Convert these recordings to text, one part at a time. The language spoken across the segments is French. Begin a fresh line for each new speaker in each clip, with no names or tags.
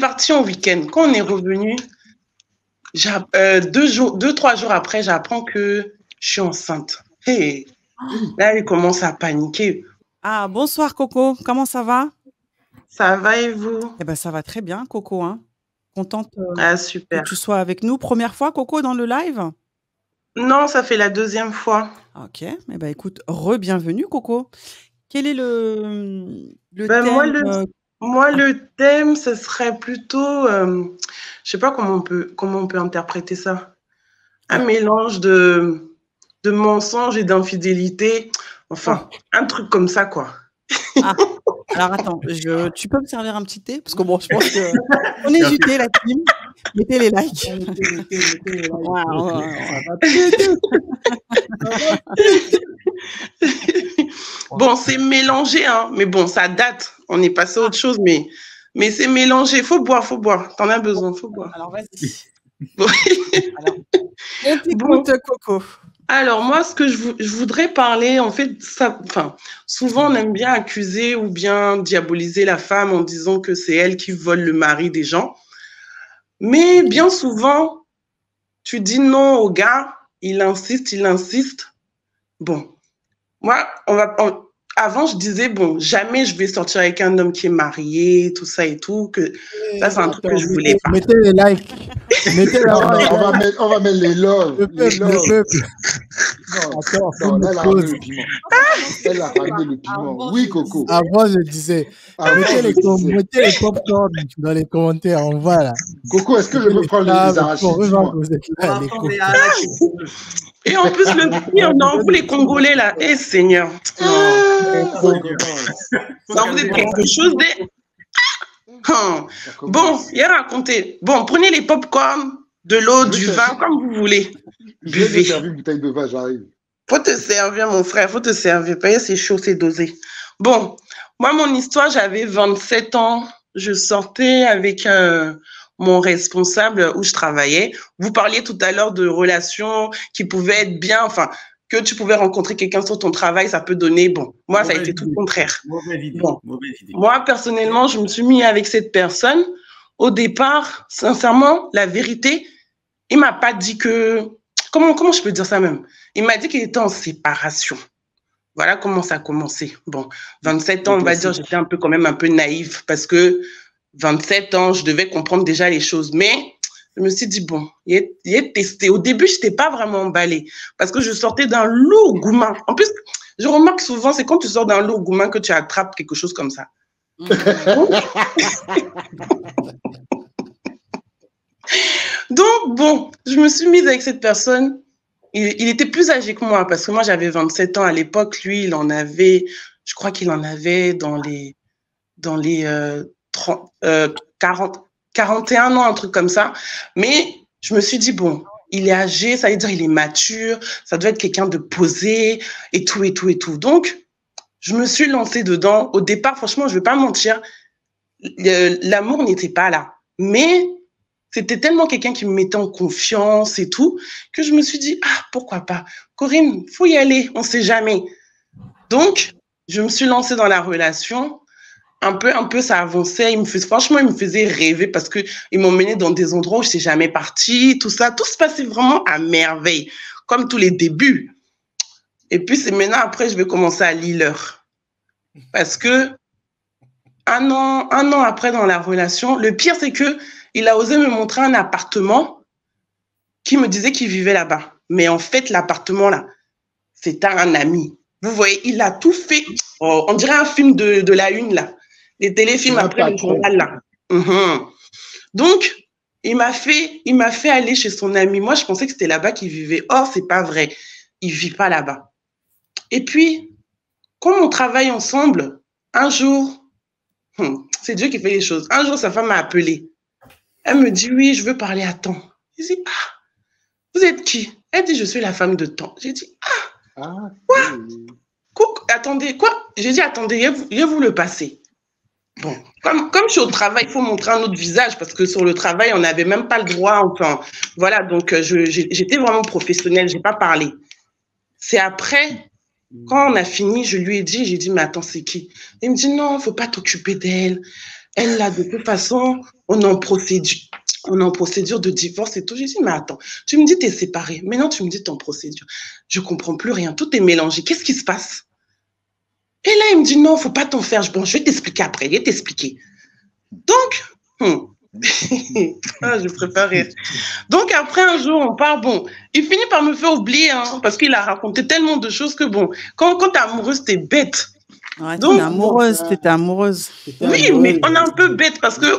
parti en week-end. Quand on est revenu, 3 jours après, j'apprends que je suis enceinte. Hey, là, il commence à paniquer.
Ah, bonsoir Coco, comment ça va?
Ça va et vous?
Eh ben, ça va très bien, Coco, hein. Contente
Ah,
que
super.
tu sois avec nous. Première fois, Coco, dans le live?
Non, ça fait la 2e fois.
Ok, eh ben, écoute, re-bienvenue, Coco. Quel est le
Ben,
thème
moi, le thème, ce serait plutôt, je sais pas comment on peut interpréter ça. Un mélange de mensonges et d'infidélité. Enfin, un truc comme ça, quoi.
Ah, alors attends, tu peux me servir un petit thé? Parce que bon, je pense qu'on est du thé, la team. Mettez les likes.
Mettez les likes.
Bon, c'est mélangé, hein, mais bon, ça date. On est passé à autre chose, mais c'est mélangé. Faut boire. T'en as besoin, faut boire.
Alors, vas-y.
Bon.
Alors, on t'écoute, Coco.
Alors, moi, ce que je voudrais parler, en fait, souvent, on aime bien accuser ou bien diaboliser la femme en disant que c'est elle qui vole le mari des gens. Mais bien souvent, tu dis non au gars, il insiste. Bon, moi, avant, je disais, bon, jamais je vais sortir avec un homme qui est marié, tout ça et tout, que ça, c'est un truc que je voulais pas.
Mettez les likes. On va mettre les loves. Le peuple. Non, elle a ramené le piment. Oui, Coco. Avant, je disais, mettez les popcorn dans les commentaires. On va là. Coco, est-ce que je peux prendre les arachides?
Et en plus, le pire, non, vous les Congolais, là, Seigneur. Non, vous êtes quelque chose de... Bon, il a raconté. Bon, prenez les pop-corn, de l'eau, du vin, comme vous voulez.
Je vais te servir une bouteille de vin, j'arrive.
Faut te servir, mon frère, faut te servir. Payer, c'est chaud, c'est dosé. Bon, moi, mon histoire, j'avais 27 ans. Je sortais avec mon responsable où je travaillais. Vous parliez tout à l'heure de relations qui pouvaient être bien, enfin, que tu pouvais rencontrer quelqu'un sur ton travail, ça peut donner, bon, moi, ça a été tout le contraire.
Mauvaise idée.
Moi, personnellement, je me suis mis avec cette personne. Au départ, sincèrement, la vérité, il m'a pas dit que... Comment je peux dire ça même? Il m'a dit qu'il était en séparation. Voilà comment ça a commencé. Bon, 27 ans, on va dire, j'étais quand même un peu naïve parce que 27 ans, je devais comprendre déjà les choses. Mais je me suis dit, bon, il est testé. Au début, je n'étais pas vraiment emballée parce que je sortais d'un lourd gourmand. En plus, je remarque souvent, c'est quand tu sors d'un lourd gourmand que tu attrapes quelque chose comme ça. Donc, bon, je me suis mise avec cette personne. Il était plus âgé que moi parce que moi, j'avais 27 ans à l'époque. Lui, il en avait, je crois qu'il en avait dans les 41 ans, un truc comme ça. Mais je me suis dit, bon, il est âgé, ça veut dire il est mature, ça doit être quelqu'un de posé et tout. Donc, je me suis lancée dedans. Au départ, franchement, je ne vais pas mentir, l'amour n'était pas là. Mais c'était tellement quelqu'un qui me mettait en confiance et tout, que je me suis dit, ah, pourquoi pas? Corinne, faut y aller, on ne sait jamais. Donc, je me suis lancée dans la relation. Un peu, ça avançait. Franchement, il me faisait rêver parce qu'ils m'emmenaient dans des endroits où je ne suis jamais partie, tout ça. Tout se passait vraiment à merveille, comme tous les débuts. Et puis, c'est maintenant, après, je vais commencer à lire l'heure. Parce que un an après dans la relation, le pire, c'est qu'il a osé me montrer un appartement qui me disait qu'il vivait là-bas. Mais en fait, l'appartement, là, c'était un ami. Vous voyez, il a tout fait. Oh, on dirait un film de la une, là. Les téléfilms après le journal, là. Donc, il m'a fait aller chez son ami. Moi, je pensais que c'était là-bas qu'il vivait. Or, c'est pas vrai. Il vit pas là-bas. Et puis, quand on travaille ensemble, un jour, c'est Dieu qui fait les choses. Un jour, sa femme m'a appelée. Elle me dit, oui, je veux parler à Tant. Je dis, ah, vous êtes qui? Elle dit, je suis la femme de Tant. J'ai dit, quoi? Attendez, quoi? J'ai dit, attendez, je vais vous le passer. Bon, comme je suis au travail, il faut montrer un autre visage parce que sur le travail, on n'avait même pas le droit. Enfin, voilà, donc j'étais vraiment professionnelle, je n'ai pas parlé. C'est après, quand on a fini, je lui ai dit, j'ai dit, mais attends, c'est qui? Il me dit, non, il ne faut pas t'occuper d'elle. Elle, là, de toute façon, on est en procédure de divorce et tout. J'ai dit, mais attends, tu me dis t'es séparée. Maintenant, tu me dis t'es en procédure. Je comprends plus rien. Tout est mélangé. Qu'est-ce qui se passe? Et là, il me dit, non, faut pas t'en faire. Bon, je vais t'expliquer après. Je vais t'expliquer. Donc, je préfère rire. Donc, après, un jour, on part. Bon, il finit par me faire oublier, hein, parce qu'il a raconté tellement de choses que, bon, quand t'es amoureuse, t'es bête.
Ouais, donc, t'étais amoureuse.
Oui, mais on est un peu bête parce que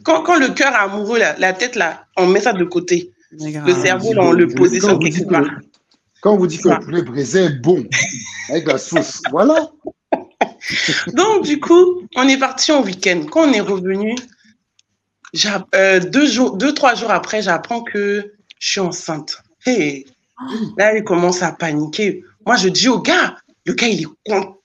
quand le cœur est amoureux, la tête, là, on met ça de côté. Le cerveau, là, on le positionne quelque part.
Quand on vous dit que le poulet braisé est bon, avec la sauce, voilà.
Donc, du coup, on est parti en week-end. Quand on est revenu, 2-3 jours après, j'apprends que je suis enceinte. Hey. Là, il commence à paniquer. Moi, je dis au gars, le gars, il est content.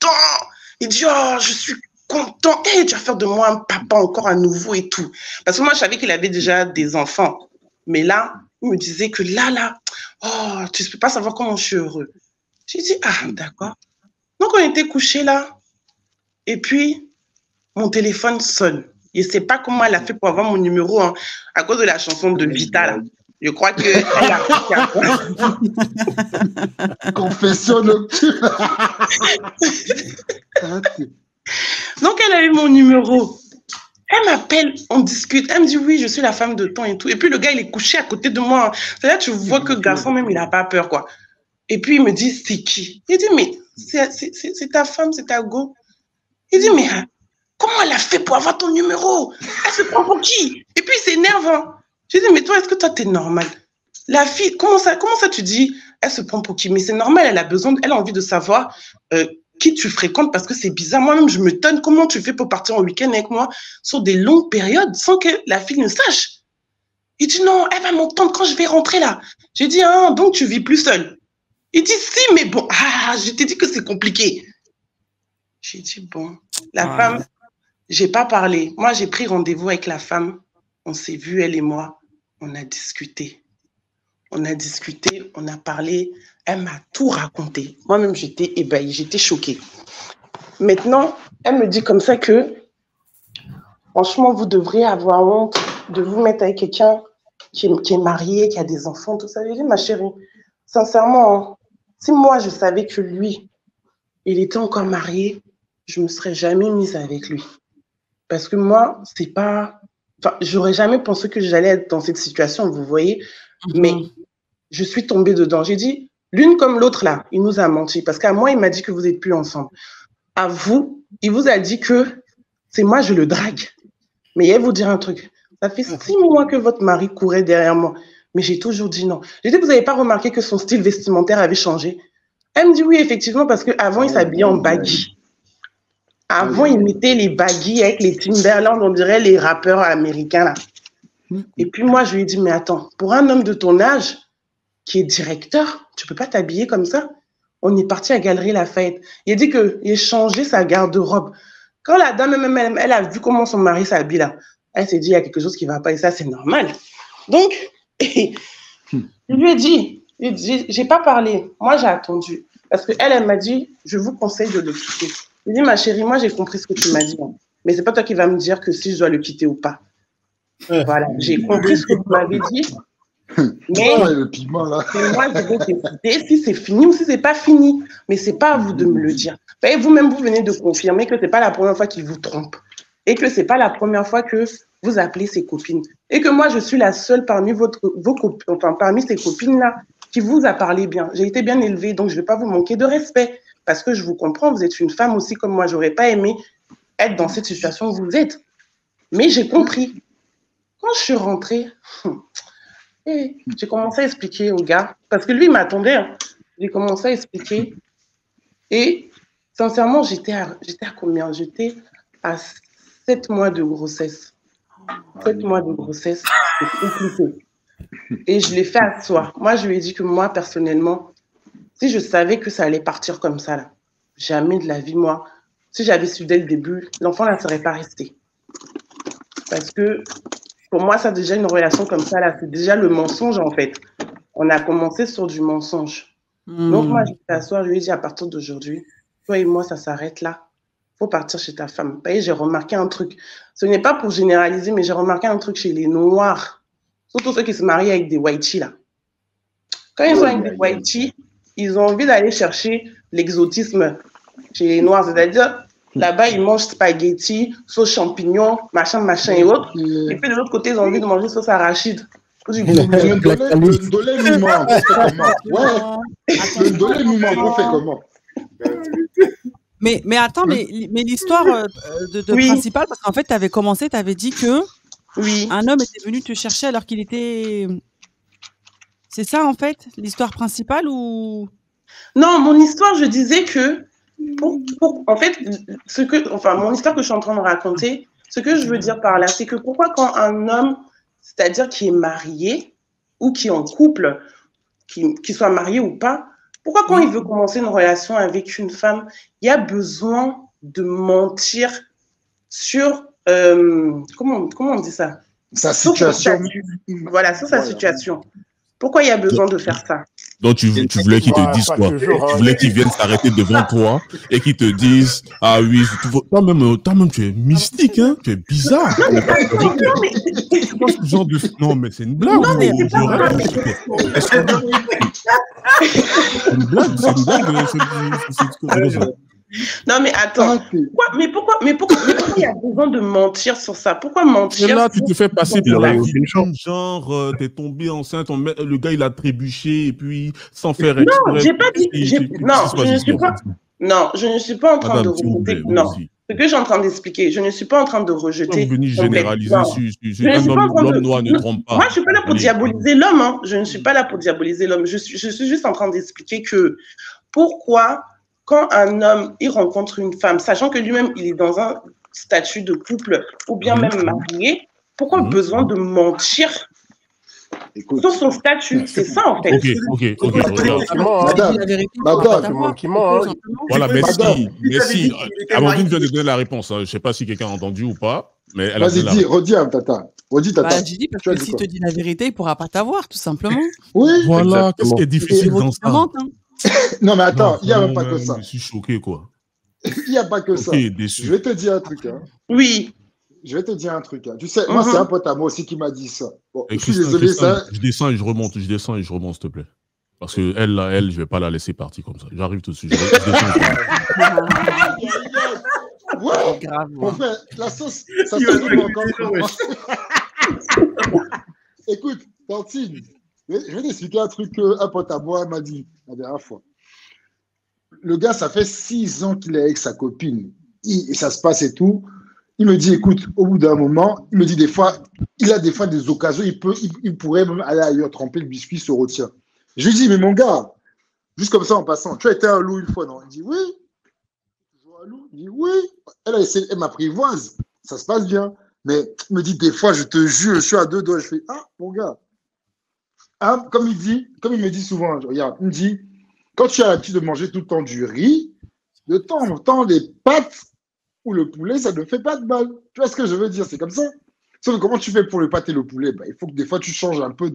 Il dit, oh, je suis content. Hey, tu vas faire de moi un papa encore à nouveau et tout. Parce que moi, je savais qu'il avait déjà des enfants. Mais là, il me disait que là, oh, tu ne peux pas savoir comment je suis heureux. J'ai dit, ah, d'accord. Donc, on était couchés là. Et puis, mon téléphone sonne. Je ne sais pas comment elle a fait pour avoir mon numéro, hein, à cause de la chanson de Vita, là. Je crois qu'elle a...
Confession nocturne.
Donc, elle a eu mon numéro. Elle m'appelle, on discute. Elle me dit, oui, je suis la femme de temps et tout. Et puis, le gars, il est couché à côté de moi. C'est-à-dire, tu vois que le garçon, même, il n'a pas peur, quoi. Et puis, il me dit, c'est qui? Il dit, mais c'est ta femme, c'est ta go. Il dit, mais comment elle a fait pour avoir ton numéro? Elle se prend pour qui? Et puis, il s'énerve. Hein. Je dis, mais toi, est-ce que toi, t'es normal? La fille, comment ça tu dis, elle se prend pour qui? Mais c'est normal, elle a envie de savoir qui tu fréquentes parce que c'est bizarre. Moi-même, je me tonne. Comment tu fais pour partir en week-end avec moi sur des longues périodes sans que la fille ne sache? Il dit, non, elle va m'entendre quand je vais rentrer là. J'ai dit, ah, donc tu vis plus seule. Il dit, si, mais bon, je t'ai dit que c'est compliqué. J'ai dit, bon, la femme, j'ai pas parlé. Moi, j'ai pris rendez-vous avec la femme. On s'est vu, elle et moi. On a discuté. On a parlé. Elle m'a tout raconté. Moi-même, j'étais ébahie, j'étais choquée. Maintenant, elle me dit comme ça que, franchement, vous devriez avoir honte de vous mettre avec quelqu'un qui est marié, qui a des enfants, tout ça. J'ai dit, ma chérie, sincèrement, si moi, je savais que lui, il était encore marié, je ne me serais jamais mise avec lui. Parce que moi, c'est pas... Enfin, j'aurais jamais pensé que j'allais être dans cette situation, vous voyez. Mais je suis tombée dedans. J'ai dit, l'une comme l'autre, là, il nous a menti. Parce qu'à moi, il m'a dit que vous n'êtes plus ensemble. À vous, il vous a dit que c'est moi, je le drague. Mais il va vous dire un truc. Ça fait 6 mois que votre mari courait derrière moi. Mais j'ai toujours dit non. J'ai dit, vous n'avez pas remarqué que son style vestimentaire avait changé? Elle me dit oui, effectivement, parce qu'avant, il s'habillait en baggy. Avant, il mettait les baggy avec les Timberland, on dirait les rappeurs américains, là. Et puis moi, je lui ai dit, mais attends, pour un homme de ton âge, qui est directeur, tu ne peux pas t'habiller comme ça? On est parti à Galerie Lafayette. Il a dit qu'il a changé sa garde-robe. Quand la dame, même, elle a vu comment son mari s'habille, là, elle s'est dit, il y a quelque chose qui ne va pas, et ça, c'est normal. Donc, je lui ai dit, j'ai pas parlé. Moi, j'ai attendu. Parce qu'elle m'a dit, je vous conseille de le quitter. Je lui ai dit, ma chérie, moi, j'ai compris ce que tu m'as dit. Hein. Mais c'est pas toi qui vas me dire que si je dois le quitter ou pas. Voilà, j'ai compris ce que vous m'avez dit. Mais
le piment, là.
Moi, je vais décider si c'est fini ou si c'est pas fini. Mais c'est pas à vous de me le dire. Et vous-même, vous venez de confirmer que c'est pas la première fois qu'il vous trompe. Et que c'est pas la première fois que vous appelez ses copines. Et que moi, je suis la seule parmi parmi ces copines-là qui vous a parlé bien. J'ai été bien élevée, donc je vais pas vous manquer de respect. Parce que je vous comprends, vous êtes une femme aussi comme moi. J'aurais pas aimé être dans cette situation où vous êtes. Mais j'ai compris. Quand je suis rentrée, j'ai commencé à expliquer au gars, parce que lui, il m'attendait. Hein. J'ai commencé à expliquer. Et sincèrement, j'étais à combien? J'étais à 7 mois de grossesse. 7 mois de grossesse, c'est compliqué. Et je l'ai fait asseoir. Moi, je lui ai dit que moi, personnellement, si je savais que ça allait partir comme ça, là, jamais de la vie, moi, si j'avais su dès le début, l'enfant ne serait pas resté. Parce que pour moi, ça, déjà, une relation comme ça, là, c'est déjà le mensonge, en fait. On a commencé sur du mensonge. Donc, moi, je suis asseoir, je lui ai dit, à partir d'aujourd'hui, toi et moi, ça s'arrête là. faut partir chez ta femme. Vous voyez, j'ai remarqué un truc. Ce n'est pas pour généraliser, mais j'ai remarqué un truc chez les Noirs. Surtout ceux qui se marient avec des Whiteys, là. Quand ils sont avec des Whiteys, ils ont envie d'aller chercher l'exotisme chez les Noirs. C'est-à-dire, là-bas, ils mangent spaghetti, sauce champignons, machin et autres. Et puis de l'autre côté, ils ont envie de manger sauce arachide.
Le dolé mouvement, on fait comment? Ouais. Le dolé mouvement, on fait comment?
Mais attends, mais l'histoire principale, parce qu'en fait, tu avais commencé, tu avais dit que un homme était venu te chercher alors qu'il était... C'est ça, en fait, l'histoire principale ou...
Non, mon histoire, je disais que, en fait, mon histoire que je suis en train de raconter, ce que je veux dire par là, c'est que pourquoi quand un homme, c'est-à-dire qui est marié ou qui est en couple, qui soit marié ou pas, pourquoi quand il veut commencer une relation avec une femme, il y a besoin de mentir sur, comment on dit ça?
Sa situation.
Voilà, sur sa situation. Pourquoi il y a besoin de faire ça?
Donc, tu voulais qu'ils te disent quoi? Tu voulais qu'ils viennent s'arrêter devant toi et qu'ils te disent « Ah oui, toi-même, tu es mystique, hein? Tu es bizarre. » Non, mais c'est une blague. C'est une blague.
Non, mais attends. Pourquoi il y a besoin de mentir sur ça? Pourquoi mentir?
Et là, tu te fais passer pour la victime, genre, t'es tombé enceinte, le gars, il a trébuché, et puis, sans faire exprès.
Non, j'ai pas dit... Non, je ne suis pas en train de rejeter... Non, ce que je suis en train d'expliquer, je ne suis pas en train de rejeter...
Venir généraliser, l'homme noir ne trompe pas.
Moi, je ne suis pas là pour diaboliser l'homme, hein. Je ne suis pas là pour diaboliser l'homme. Je suis juste en train d'expliquer que pourquoi... Quand un homme, il rencontre une femme, sachant que lui-même, il est dans un statut de couple ou bien même marié, pourquoi besoin de mentir sur son statut? C'est ça, en fait.
Ok.
Madame,
voilà, merci. Amandine vient de donner la réponse. Je ne sais pas si quelqu'un a entendu ou pas, mais elle a dit.
Vas-y, redis, Tata. Redis, Tata.
J'ai dit parce que s'il te dit la vérité, il ne pourra pas t'avoir, tout simplement.
Oui.
Voilà, qu'est-ce qui est difficile dans ça?
Non, mais attends, il n'y a même pas que ça.
Je suis choqué, quoi.
Il n'y a pas que ça.
Déçu.
Je vais te dire un truc. Hein.
Oui.
Je vais te dire un truc. Hein. Tu sais, moi, c'est un pote à moi aussi qui m'a dit ça. Bon, je suis désolé, ça.
Je descends et je remonte, s'il te plaît. Parce que elle, je ne vais pas la laisser partir comme ça. J'arrive tout de suite.
Ouais, grave. Mon frère, la sauce, ça se encore. Écoute, Tantine. Je vais t'expliquer un truc qu'un pote à moi m'a dit la dernière fois. Le gars, ça fait 6 ans qu'il est avec sa copine. Et ça se passe et tout. Il me dit, écoute, au bout d'un moment, il me dit des fois, il a des fois des occasions, il pourrait même aller ailleurs, tremper le biscuit, se retient. Je lui dis, mais mon gars, juste comme ça en passant, tu as été un loup une fois, non? Il dit, oui. Toujours un loup? Il dit, oui. Elle m'apprivoise. Ça se passe bien. Mais il me dit, des fois, je te jure, je suis à 2 doigts. Je fais, ah, mon gars. Hein, comme il me dit souvent, regarde, il me dit, quand tu as l'habitude de manger tout le temps du riz, de temps en temps, les pâtes ou le poulet, ça ne fait pas de mal. Tu vois ce que je veux dire? C'est comme ça. Sauf que comment tu fais pour le pâte et le poulet? Il faut que des fois, tu changes un peu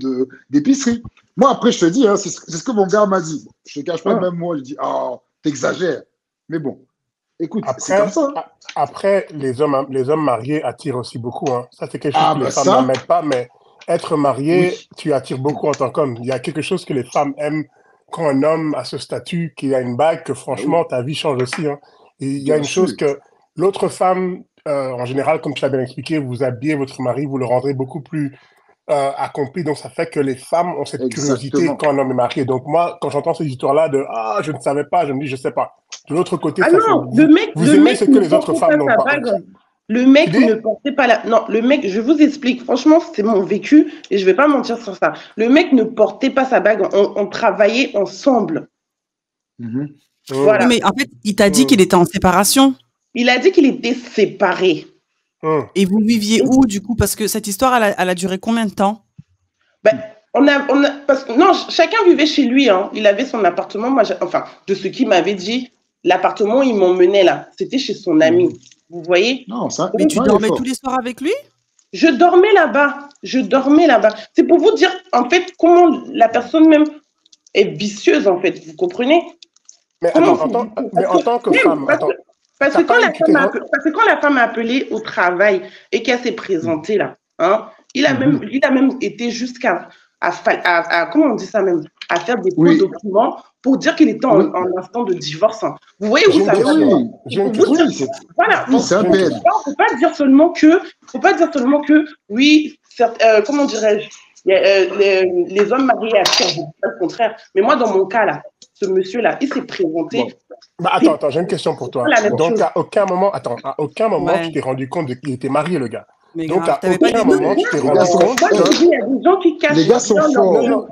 d'épicerie. Moi, après, je te dis, hein, c'est ce que mon gars m'a dit. Je ne te cache pas, même moi, je dis, oh, t'exagères. Mais bon, écoute, c'est comme ça.
Après, les hommes mariés attirent aussi beaucoup. Hein. Ça, c'est quelque chose que les femmes n'admettent pas, mais... Être marié, tu attires beaucoup en tant qu'homme. Il y a quelque chose que les femmes aiment quand un homme a ce statut, qu'il a une bague, que franchement, ta vie change aussi. Hein. Et il y a une chose que l'autre femme, en général, comme tu l'as bien expliqué, vous habillez votre mari, vous le rendrez beaucoup plus accompli. Donc, ça fait que les femmes ont cette curiosité quand un homme est marié. Donc, moi, quand j'entends ces histoires-là de « Ah, je ne savais pas », je me dis « Je ne sais pas ». De l'autre côté, vous aimez ce que les autres femmes n'ont pas.
Le mec ne portait pas la... Non, le mec, je vous explique. Franchement, c'est mon vécu et je ne vais pas mentir sur ça. Le mec ne portait pas sa bague. On travaillait ensemble.
Voilà. Mais en fait, il t'a dit qu'il était en séparation.
Il a dit qu'il était séparé.
Et vous viviez où, du coup? Parce que cette histoire, elle a duré combien de temps?
Parce que, non, chacun vivait chez lui. Hein. Il avait son appartement. Moi, enfin, de ce qu'il m'avait dit, l'appartement, il m'emmenait là. C'était chez son ami. Vous voyez?
Non, ça.
Mais tu dormais tous les soirs avec lui?
Je dormais là-bas. C'est pour vous dire, en fait, comment la personne même est vicieuse, en fait. Vous comprenez?
Mais en tant que femme,
Parce que quand la femme a appelé au travail et qu'elle s'est présentée là, hein, il a même été jusqu'à comment on dit ça même, à faire des faux documents pour dire qu'il était en instant de divorce. Hein. Vous voyez où ça va? Voilà. Donc, il ne faut pas dire seulement que, oui, comment dirais-je, les hommes mariés attirent, je dis pas le contraire. Mais moi, dans mon cas là, ce monsieur-là, il s'est présenté.
Bon. Attends, j'ai une question pour toi. Donc, à aucun moment, tu t'es rendu compte qu'il était marié, le gars. Mais donc, à aucun moment, tu t'es rendu compte que...
Il y a des gens qui cachent.
Les gars sont forts.
Non,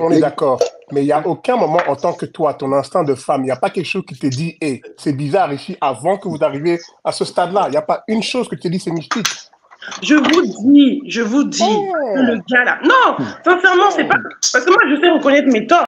on est d'accord. Mais il n'y a aucun moment, en tant que toi, ton instinct de femme, il n'y a pas quelque chose qui te dit « Hey, c'est bizarre ici » avant que vous arriviez à ce stade-là. Il n'y a pas une chose que tu te dis « C'est mystique ».
Je vous dis que le gars là... Non, sincèrement, c'est pas... Parce que moi, je sais reconnaître mes torts.